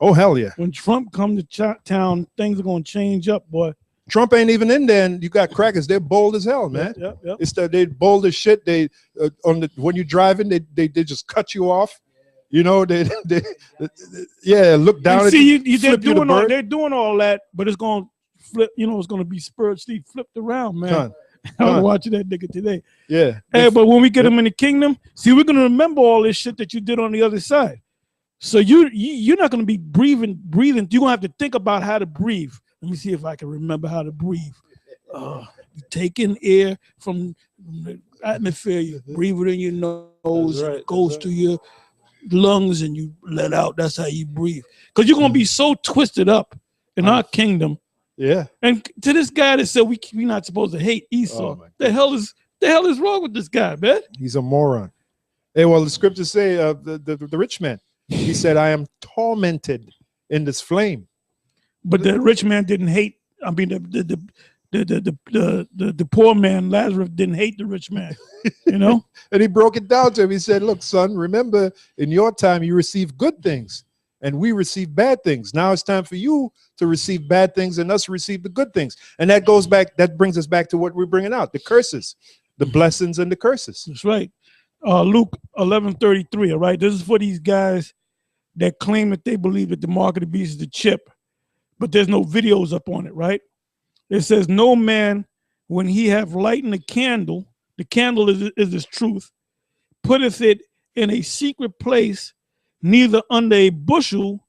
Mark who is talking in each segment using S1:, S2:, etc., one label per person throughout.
S1: Oh, hell yeah.
S2: When Trump come to town, things are going to change up, boy.
S1: Trump ain't even in there, and you got crackers. They're bold as hell, man.
S2: Yep.
S1: It's that they bold as shit. They when you're driving, they just cut you off. You know, they look down
S2: and
S1: at
S2: see,
S1: you.
S2: They're doing all that, but it's going to flip. You know, it's going to be spiritually flipped around, man. I was watching that nigga today.
S1: Yeah.
S2: Hey, but when we get him in the kingdom, see, we're going to remember all this shit that you did on the other side. So you're not going to be breathing. You're going to have to think about how to breathe. Let me see if I can remember how to breathe. You take in air from the atmosphere, you breathe it in your nose, right. It goes to your lungs, and you let out. That's how you breathe. Because you're going to be so twisted up in our kingdom. Yeah. And to this guy that said we're not supposed to hate Esau, the hell is wrong with this guy, man?
S1: He's a moron. Hey, well, the scriptures say the rich man, he said, I am tormented in this flame.
S2: But the rich man didn't hate. I mean, the poor man, Lazarus, didn't hate the rich man, you know?
S1: And he broke it down to him. He said, look, son, remember in your time you received good things and we received bad things. Now it's time for you to receive bad things and us receive the good things. And that goes back, that brings us back to what we're bringing out, the curses, the blessings and the curses.
S2: That's right. Luke 11:33, all right? This is for these guys that claim that they believe that the mark of the beast is the chip, but there's no videos up on it, right? It says, no man, when he have lightened the candle is his truth, putteth it in a secret place, neither under a bushel,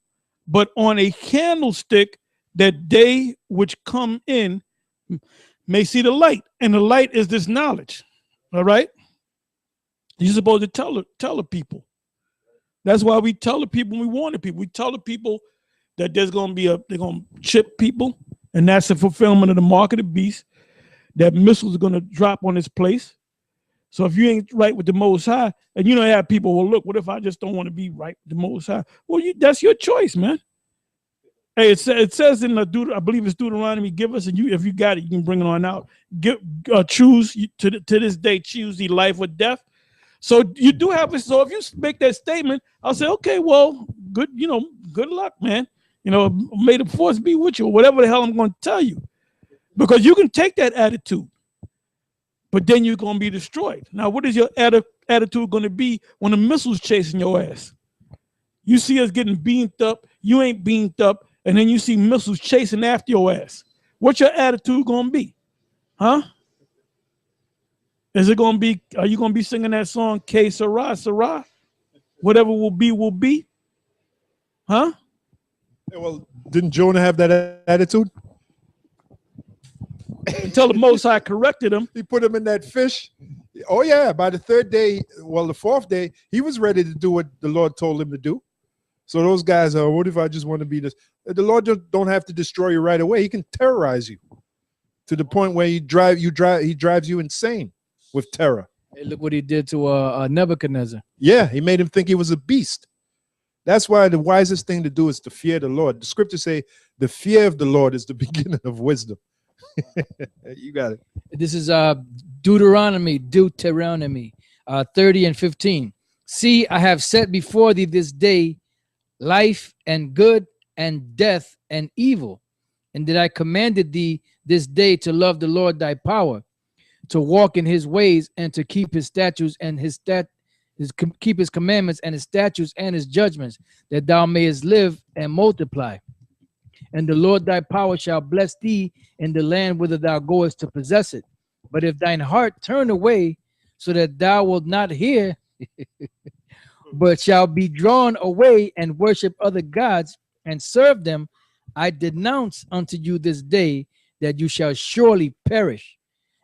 S2: but on a candlestick, that they which come in may see the light. And the light is this knowledge, all right? You're supposed to tell the people. That's why we tell the people, we warn the people. We tell the people that there's going to be they're going to chip people, and that's the fulfillment of the mark of the beast, that missiles are going to drop on this place. So if you ain't right with the Most High, and you know, have people, well, look, what if I just don't want to be right with the Most High? Well, that's your choice, man. Hey, it says in the I believe it's Deuteronomy, give us, and if you got it, you can bring it on out. Choose to this day, choose the life or death. So you do have it. So if you make that statement, I'll say, okay, well, good, good luck, man. May the force be with you, or whatever the hell I'm going to tell you. Because you can take that attitude, but then you're going to be destroyed. Now, what is your attitude going to be when the missile's chasing your ass? You see us getting beamed up, you ain't beamed up, and then you see missiles chasing after your ass. What's your attitude going to be? Huh? Is it going to be, are you going to be singing that song, K Sarah, Sarah? Whatever will be? Huh?
S1: Yeah, well, didn't Jonah have that attitude?
S2: Until the Most High corrected him.
S1: He put him in that fish. Oh, yeah. By the third day, the fourth day, he was ready to do what the Lord told him to do. So those guys are, what if I just want to be this? The Lord just don't have to destroy you right away. He can terrorize you to the point where he drives you insane with terror.
S3: Hey, look what he did to Nebuchadnezzar.
S1: Yeah, he made him think he was a beast. That's why the wisest thing to do is to fear the Lord. The scriptures say the fear of the Lord is the beginning of wisdom. You got it.
S3: This is Deuteronomy 30 and 15. See, I have set before thee this day life and good and death and evil. And that I commanded thee this day to love the Lord thy power, to walk in his ways, and to keep his statutes and keep his commandments and his statutes and his judgments, that thou mayest live and multiply. And the Lord thy power shall bless thee in the land whither thou goest to possess it. But if thine heart turn away, so that thou wilt not hear, but shall be drawn away and worship other gods and serve them, I denounce unto you this day that you shall surely perish,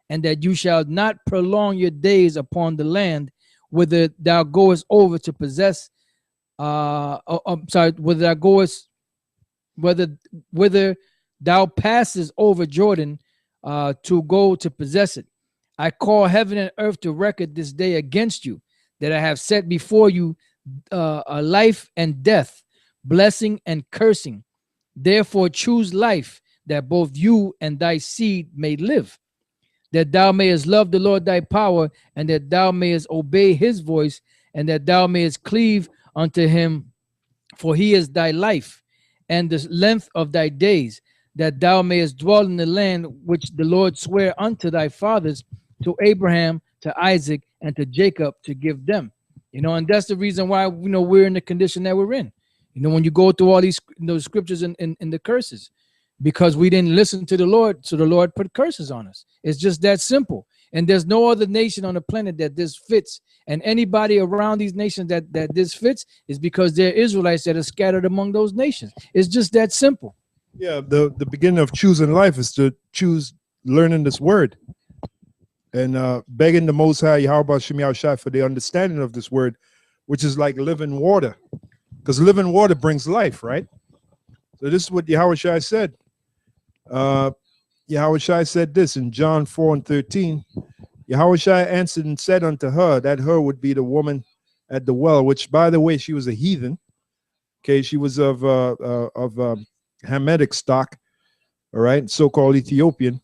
S3: and that you shall not prolong your days upon the land whither thou goest over to possess. Whether thou passes over Jordan to go to possess it. I call heaven and earth to record this day against you, that I have set before you a life and death, blessing and cursing. Therefore choose life, that both you and thy seed may live, that thou mayest love the Lord thy power, and that thou mayest obey his voice, and that thou mayest cleave unto him, for he is thy life, and the length of thy days, that thou mayest dwell in the land which the Lord sware unto thy fathers, to Abraham, to Isaac, and to Jacob, to give them. You know, and that's the reason why, you know, we're in the condition that we're in. You know, when you go through all these scriptures in the curses, because we didn't listen to the Lord, so the Lord put curses on us. It's just that simple. And there's no other nation on the planet that this fits. And anybody around these nations that this fits is because they're Israelites that are scattered among those nations. It's just that simple.
S1: Yeah, the beginning of choosing life is to choose learning this word and begging the Most High, Yahweh Shem Yahushua, for the understanding of this word, which is like living water, because living water brings life, right? So this is what Yahweh said. Yahweh said this in John 4:13. Yahweh answered and said unto her, that her would be the woman at the well, which, by the way, she was a heathen. Okay, she was of Hamitic stock, all right, so-called Ethiopian.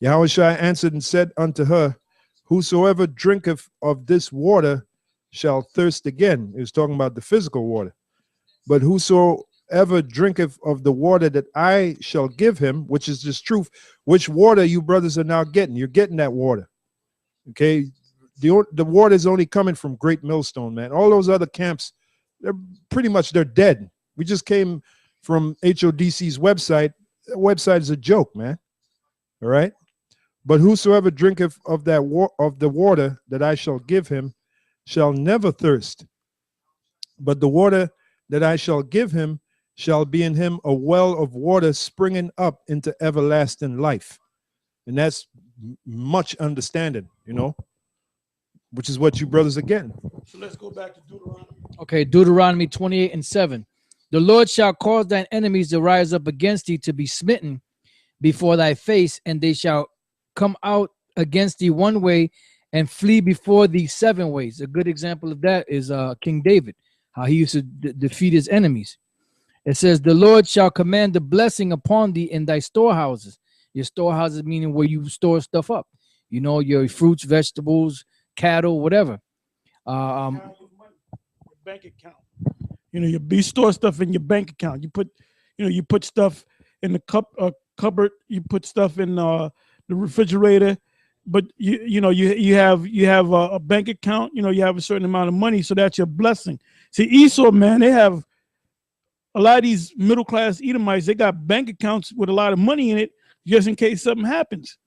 S1: Yahweh answered and said unto her, whosoever drinketh of this water shall thirst again. He was talking about the physical water. But whosoever drinketh of the water that I shall give him, which is this truth, which water you brothers are now getting. You're getting that water. Okay, the water is only coming from Great Millstone, man. All those other camps, they're dead. We just came from HODC's website. That website is a joke, man. All right. But whosoever drinketh of that of the water that I shall give him shall never thirst. But the water that I shall give him shall be in him a well of water springing up into everlasting life. And that's much understanding, you know, which is what you brothers are getting.
S2: So let's go back to Deuteronomy.
S3: Okay, Deuteronomy 28:7. The Lord shall cause thine enemies to rise up against thee, to be smitten before thy face, and they shall come out against thee one way and flee before thee 7 ways. A good example of that is King David, how he used to defeat his enemies. It says, the Lord shall command the blessing upon thee in thy storehouses. Your storehouses meaning where you store stuff up. You know, your fruits, vegetables, cattle, whatever.
S2: Your bank account. You know, you store stuff in your bank account. You put stuff in the cupboard. You put stuff in the refrigerator. But you have a bank account. You know, you have a certain amount of money, so that's your blessing. See, Esau, man, they have a lot of these middle class Edomites. They got bank accounts with a lot of money in it, just in case something happens.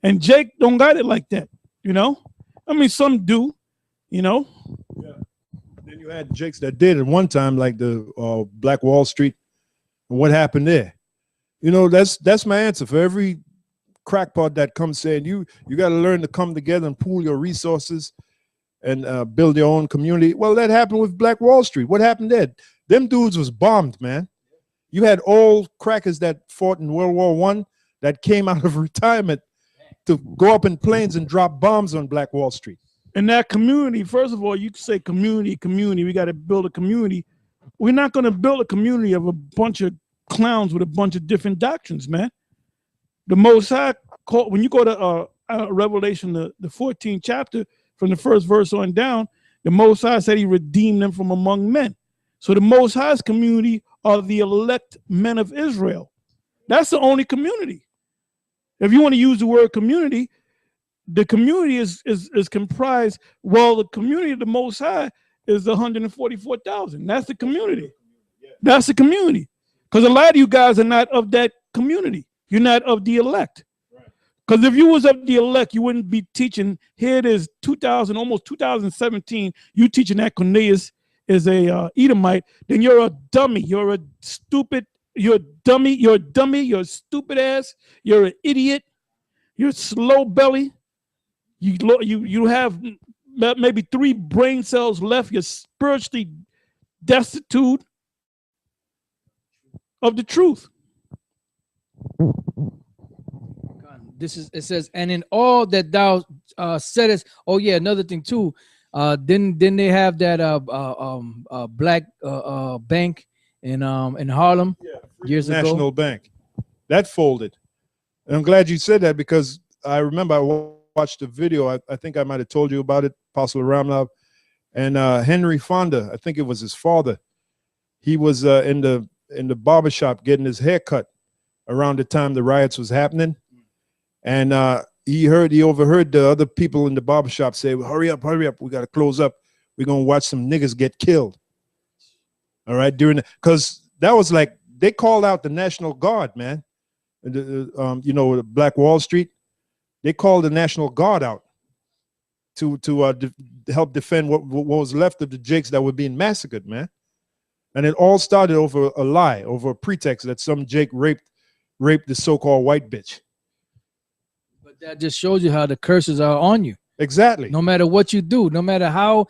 S2: And Jake don't got it like that. You know, I mean, some do. You know.
S1: Yeah. Then you had Jakes that did at one time, like the Black Wall Street. And what happened there? You know, that's my answer for every crackpot that comes saying you got to learn to come together and pool your resources and build your own community. Well, that happened with Black Wall Street. What happened there? Them dudes was bombed, man. You had old crackers that fought in World War I that came out of retirement to go up in planes and drop bombs on Black Wall Street.
S2: And that community, first of all, you can say community. We got to build a community. We're not going to build a community of a bunch of clowns with a bunch of different doctrines, man. The Most High, when you go to Revelation, the 14th chapter, from the first verse on down, the Most High said he redeemed them from among men. So the Most High's community are the elect men of Israel. That's the only community. If you want to use the word community, the community is comprised. Well, the community of the Most High is 144,000. That's the community. That's the community. Because a lot of you guys are not of that community. You're not of the elect. Because if you was of the elect, you wouldn't be teaching. Here it is, almost 2017. You teaching that Cornelius is a Edomite. Then you're a dummy. You're a stupid. You're a dummy. You're a dummy. You're a stupid ass. You're an idiot. You're slow belly. You have maybe 3 brain cells left. You're spiritually destitute of the truth.
S3: It says, and in all that thou saidest. Oh yeah, another thing too. Then they have that black bank in Harlem years ago.
S1: National Bank that folded. And I'm glad you said that, because I remember I watched a video. I think I might have told you about it, Apostle Ramlov, and Henry Fonda. I think it was his father. He was in the in the barbershop getting his hair cut around the time the riots was happening. And he overheard the other people in the barbershop say, well, hurry up, we got to close up. We're going to watch some niggas get killed. All right, because that was like, they called out the National Guard, man. You know, Black Wall Street, they called the National Guard out to help defend what was left of the Jakes that were being massacred, man. And it all started over a lie, over a pretext that some Jake raped the so-called white bitch.
S3: But that just shows you how the curses are on you.
S1: Exactly.
S3: No matter what you do, no matter how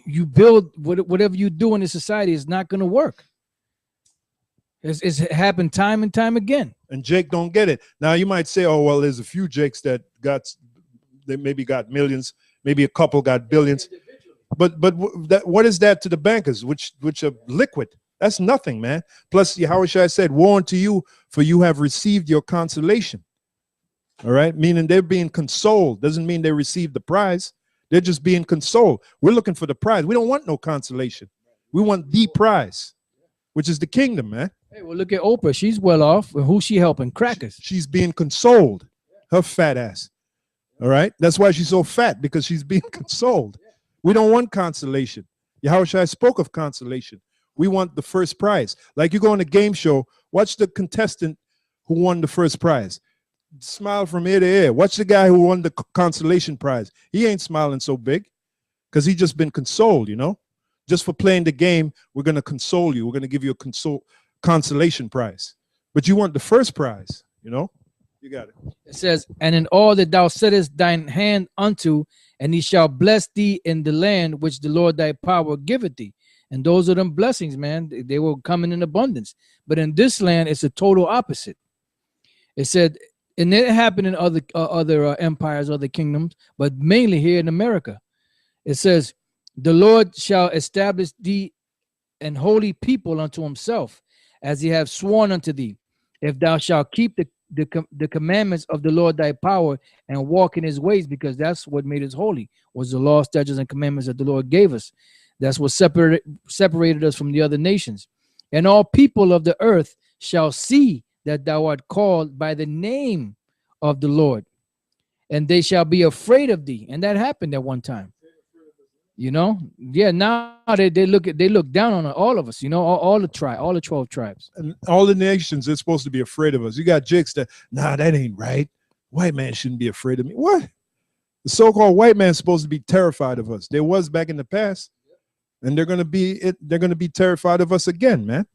S3: you build, whatever you do in the society is not going to work. It's happened time and time again. And
S1: Jake don't get it. Now you might say, oh, well, there's a few Jakes they maybe got millions, maybe a couple got billions. But what is that to the bankers, which are liquid? That's nothing, man. Plus, Yahushua said, woe unto you, for you have received your consolation. All right, meaning they're being consoled. Doesn't mean they received the prize. They're just being consoled. We're looking for the prize. We don't want no consolation. We want the prize, which is the kingdom, man.
S3: Hey, well, look at Oprah. She's well off. Who's she helping? Crackers.
S1: She's being consoled. Her fat ass. All right, that's why she's so fat, because she's being consoled. We don't want consolation. Yahushua spoke of consolation. We want the first prize. Like you go on a game show, watch the contestant who won the first prize. Smile from ear to ear. Watch the guy who won the consolation prize. He ain't smiling so big because he just been consoled, you know. Just for playing the game, we're going to console you. We're going to give you a consolation prize. But you want the first prize, you know. You got it.
S3: It says, and in all that thou settest thine hand unto, and he shall bless thee in the land which the Lord thy power giveth thee. And those are them blessings, man. They will come in abundance. But in this land, it's a total opposite. It said, and it happened in other empires, other kingdoms, but mainly here in America. It says, the Lord shall establish thee an holy people unto himself, as he hath sworn unto thee, if thou shalt keep the commandments of the Lord thy power and walk in his ways, because that's what made us holy, was the law, statutes, and commandments that the Lord gave us. That's what separated us from the other nations. And all people of the earth shall see that thou art called by the name of the Lord, and they shall be afraid of thee. And that happened at one time. You know, yeah. Now they look down on all of us. You know, all the 12 tribes,
S1: and all the nations. They're supposed to be afraid of us. You got Jakes that, nah, that ain't right. White man shouldn't be afraid of me. What? The so-called white man's supposed to be terrified of us. There was back in the past, and they're gonna be terrified of us again, man.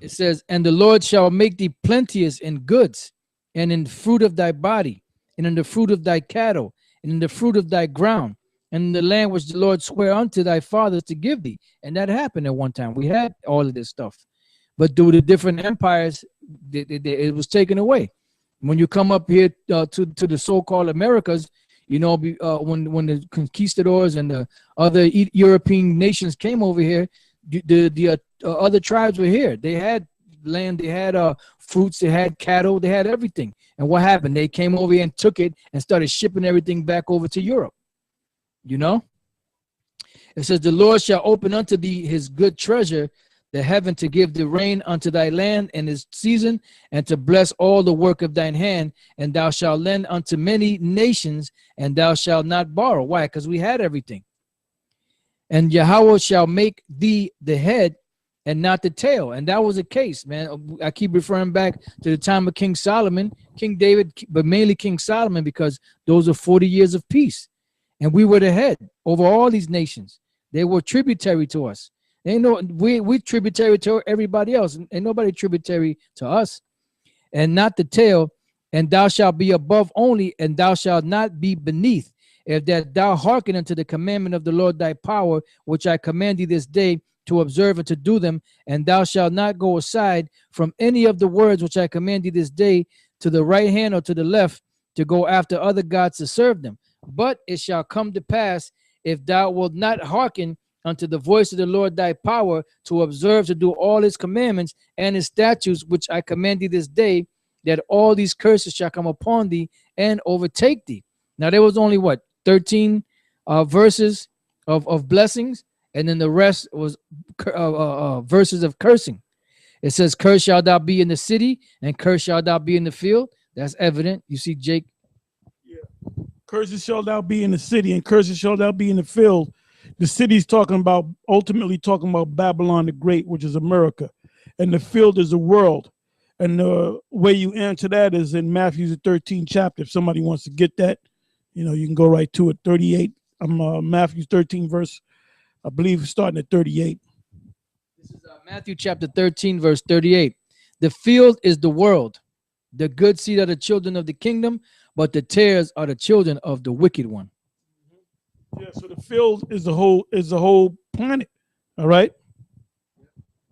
S3: It says, and the Lord shall make thee plenteous in goods, and in fruit of thy body, and in the fruit of thy cattle, and in the fruit of thy ground, and in the land which the Lord sware unto thy fathers to give thee. And that happened at one time. We had all of this stuff, but through the different empires, it was taken away. When you come up here to the so-called Americas, you know, when the conquistadors and the other European nations came over here, the other tribes were here. They had land, they had fruits, they had cattle, they had everything. And what happened? They came over here and took it and started shipping everything back over to Europe. You know? It says, the Lord shall open unto thee his good treasure, the heaven, to give the rain unto thy land in his season, and to bless all the work of thine hand. And thou shalt lend unto many nations, and thou shalt not borrow. Why? Because we had everything. And Yahweh shall make thee the head and not the tail. And that was the case, man. I keep referring back to the time of King Solomon, King David, but mainly King Solomon, because those are 40 years of peace. And we were the head over all these nations. They were tributary to us. We tributary to everybody else. Ain't nobody tributary to us. And not the tail. And thou shalt be above only, and thou shalt not be beneath. If that thou hearken unto the commandment of the Lord thy power, which I command thee this day, to observe and to do them, and thou shalt not go aside from any of the words which I command thee this day, to the right hand or to the left, to go after other gods to serve them. But it shall come to pass, if thou wilt not hearken unto the voice of the Lord thy power, to observe to do all his commandments and his statutes which I command thee this day, that all these curses shall come upon thee and overtake thee. Now there was only what, 13 verses of blessings, And then the rest was verses of cursing. It says, "Cursed shalt thou be in the city, and cursed shalt thou be in the field." That's evident. You see, Jake.
S2: Yeah. Curses shall thou be in the city, and curses shall thou be in the field. The city's ultimately talking about Babylon the Great, which is America, and the field is the world. And the way you answer that is in Matthew the 13th chapter. If somebody wants to get that, you can go right to it. 38. Matthew 13 verse, I believe, starting at 38.
S3: This is Matthew chapter 13, verse 38. "The field is the world. The good seed are the children of the kingdom, but the tares are the children of the wicked one."
S2: Yeah, so the field is the whole planet. All right.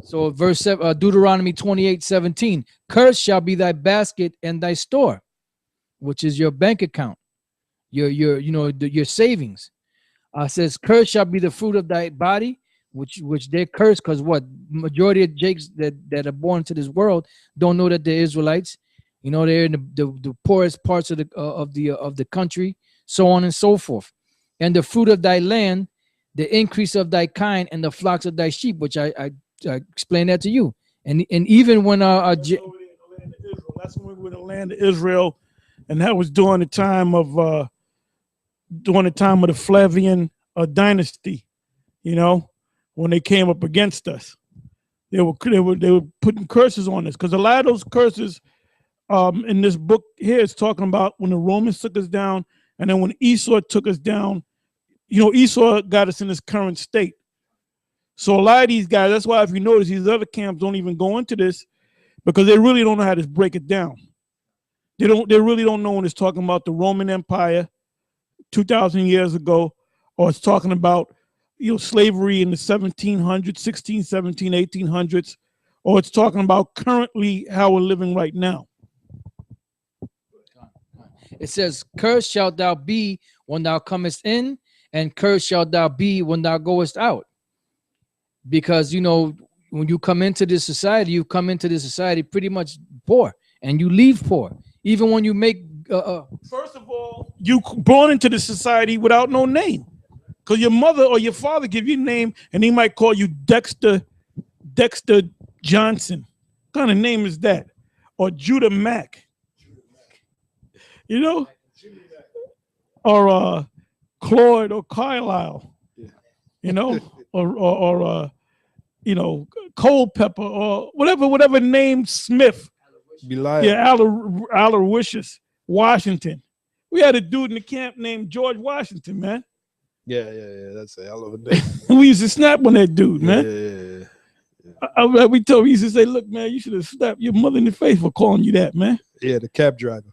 S3: So verse 7, Deuteronomy 28:17. "Cursed shall be thy basket and thy store," which is your bank account, your savings. Says, "Cursed shall be the fruit of thy body," which they're cursed because what? Majority of Jakes that are born to this world don't know that they're Israelites. They're in the poorest parts of the country, so on and so forth. "And the fruit of thy land, the increase of thy kind, and the flocks of thy sheep," which I explained that to you. And even when
S2: that's when we were in the land of Israel, and that was during the time of the Flavian dynasty. When they came up against us, they were putting curses on us, because a lot of those curses in this book here is talking about when the Romans took us down, and then when Esau took us down. Esau got us in this current state. So a lot of these guys, that's why if you notice, these other camps don't even go into this, because they really don't know how to break it down. They really don't know when it's talking about the Roman Empire 2,000 years ago, or it's talking about slavery in the 1700s, 16, 17, 1800s, or it's talking about currently how we're living right now.
S3: It says, "Cursed shalt thou be when thou comest in, and cursed shalt thou be when thou goest out." Because when you come into this society, you come into this society pretty much poor, and you leave poor. Even when you make
S2: first of all, you born into the society without no name, because your mother or your father give you a name, and he might call you Dexter Johnson. What kind of name is that? Or Judah Mack. Or Claude or Carlisle. Or Culpepper, or whatever name, Smith. Yeah, Aloysius Washington. We had a dude in the camp named George Washington, man.
S1: Yeah. That's a hell of a name.
S2: We used to snap on that dude, man.
S1: Yeah.
S2: We used to say, "Look, man, you should have slapped your mother in the face for calling you that, man."
S1: Yeah, the cab driver.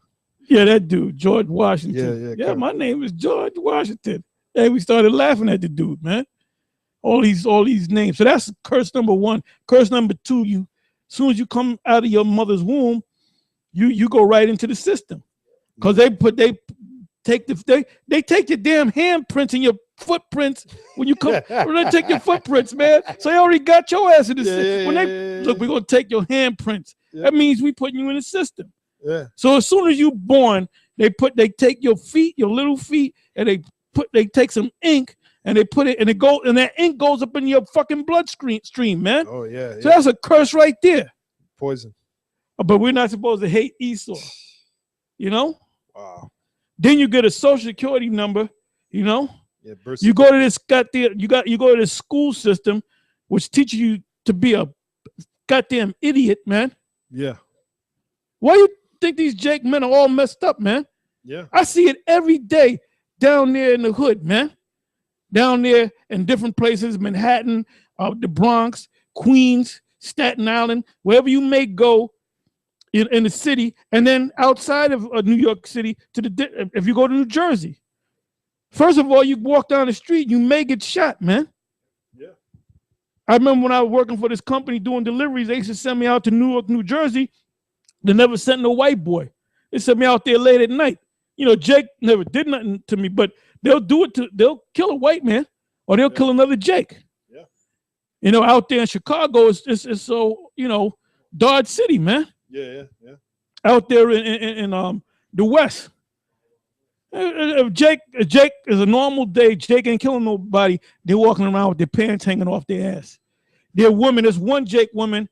S2: Yeah, that dude, George Washington. Yeah, my name is George Washington. Hey, we started laughing at the dude, man. All these names. So that's curse number one. Curse number two, as soon as you come out of your mother's womb, you go right into the system. Because they take your damn handprints and your footprints when you come. When they take your footprints, man. So they already got your ass in the system. Look, we're gonna take your handprints. Yeah. That means we putting you in the system.
S1: Yeah.
S2: So as soon as you born, they take your feet, your little feet, and they take some ink and they put it, and that ink goes up in your fucking bloodstream, man.
S1: Oh yeah.
S2: So that's a curse right there.
S1: Poison.
S2: But we're not supposed to hate Esau.
S1: Wow.
S2: Then you get a social security number.
S1: Yeah.
S2: You go to this you go to this school system, which teaches you to be a goddamn idiot, man.
S1: Yeah.
S2: Why you think these Jake men are all messed up, man?
S1: Yeah.
S2: I see it every day down there in the hood, man. Down there in different places, Manhattan, the Bronx, Queens, Staten Island, wherever you may go in the city, and then outside of New York City, if you go to New Jersey. First of all, you walk down the street, you may get shot, man.
S1: Yeah.
S2: I remember when I was working for this company doing deliveries, they used to send me out to Newark, New Jersey. They never sent no white boy. They sent me out there late at night. Jake never did nothing to me, but they'll kill a white man, or they'll kill another Jake. Yeah. Out there in Chicago, it's so, Dodge City, man.
S1: Yeah.
S2: Out there in the West. If Jake is a normal day, Jake ain't killing nobody. They're walking around with their pants hanging off their ass. There's one Jake woman